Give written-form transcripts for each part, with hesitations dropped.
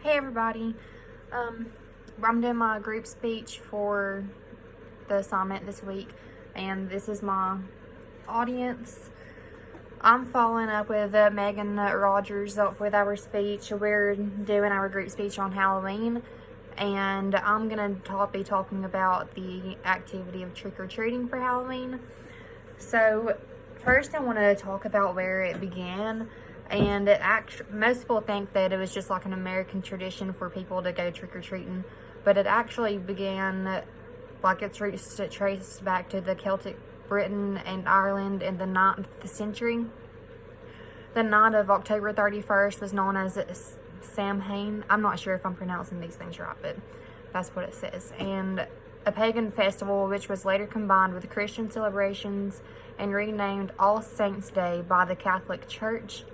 Hey everybody, I'm doing my group speech for the summit this week, and this is my audience. I'm following up with Megan Rogers with our speech. We're doing our group speech on Halloween, and I'm going to be talking about the activity of trick-or-treating for Halloween. So first I want to talk about where it began. And most people think that it was just like an American tradition for people to go trick-or-treating, but it actually began, like it's traced back to the Celtic Britain and Ireland in the 9th century. The night of October 31st was known as Samhain. I'm not sure if I'm pronouncing these things right, but that's what it says. And a pagan festival which was later combined with Christian celebrations and renamed All Saints' Day by the Catholic Church.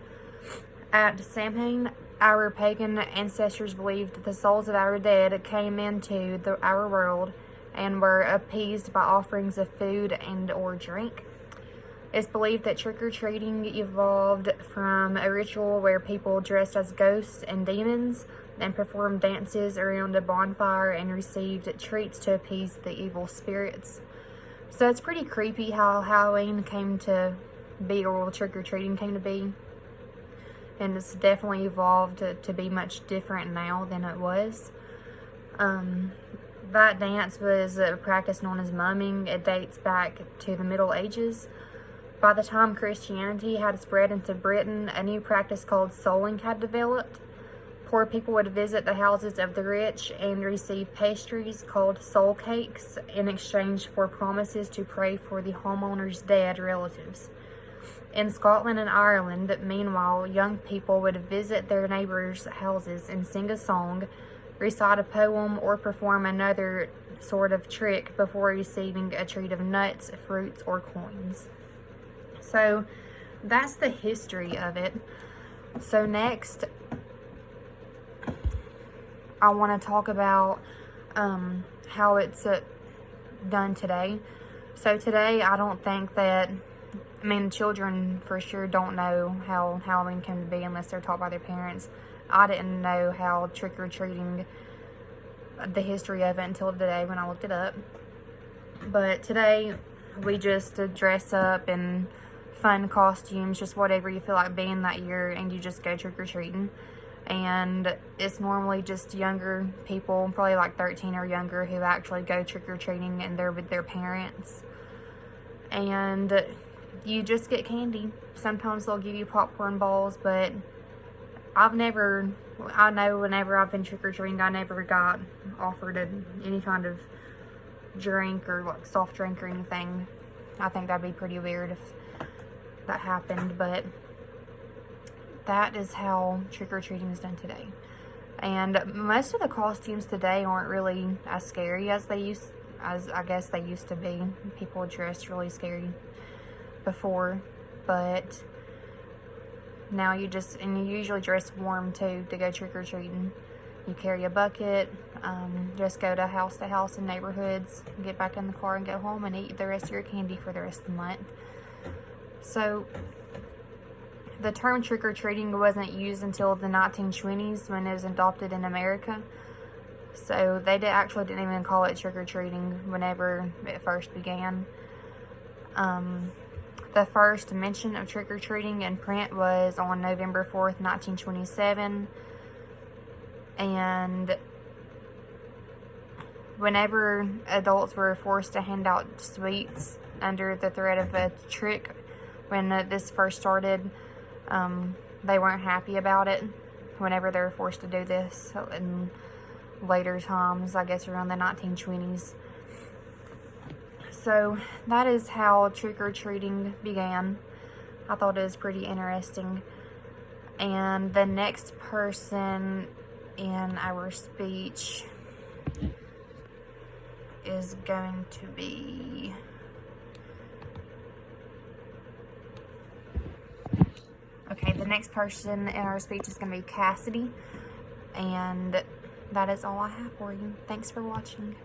At Samhain, our pagan ancestors believed that the souls of our dead came into our world and were appeased by offerings of food and or drink. It's believed that trick-or-treating evolved from a ritual where people dressed as ghosts and demons and performed dances around a bonfire and received treats to appease the evil spirits. So it's pretty creepy how Halloween came to be, or trick-or-treating came to be. And it's definitely evolved to be much different now than it was. That dance was a practice known as mumming. It dates back to the Middle Ages. By the time Christianity had spread into Britain, a new practice called souling had developed. Poor people would visit the houses of the rich and receive pastries called soul cakes in exchange for promises to pray for the homeowner's dead relatives. In Scotland and Ireland, meanwhile, young people would visit their neighbors' houses and sing a song, recite a poem, or perform another sort of trick before receiving a treat of nuts, fruits, or coins. So that's the history of it. So next, I want to talk about how it's done today. So today, I don't think that children for sure don't know how Halloween came to be unless they're taught by their parents. I didn't know how trick-or-treating, the history of it, until today when I looked it up. But today, we just dress up in fun costumes, just whatever you feel like being that year, and you just go trick-or-treating. And it's normally just younger people, probably like 13 or younger, who actually go trick-or-treating, and they're with their parents. And you just get candy. Sometimes they'll give you popcorn balls, but I know whenever I've been trick-or-treating, I never got offered any kind of drink or like soft drink or anything. I think that'd be pretty weird if that happened, but that is how trick-or-treating is done today. And most of the costumes today aren't really as scary as I guess they used to be. People dressed really scary before, but now you usually dress warm too to go trick-or-treating. You carry a bucket, just go to house in neighborhoods, get back in the car and go home and eat the rest of your candy for the rest of the month. So the term trick-or-treating wasn't used until the 1920s when it was adopted in America. So they actually didn't even call it trick-or-treating whenever it first began. The first mention of trick-or-treating in print was on November 4th, 1927. And whenever adults were forced to hand out sweets under the threat of a trick, when this first started, they weren't happy about it whenever they were forced to do this in later times, I guess around the 1920s. So that is how trick-or-treating began. I thought it was pretty interesting. And the next person in our speech is going to be the next person in our speech is going to be Cassidy. And that is all I have for you. Thanks for watching.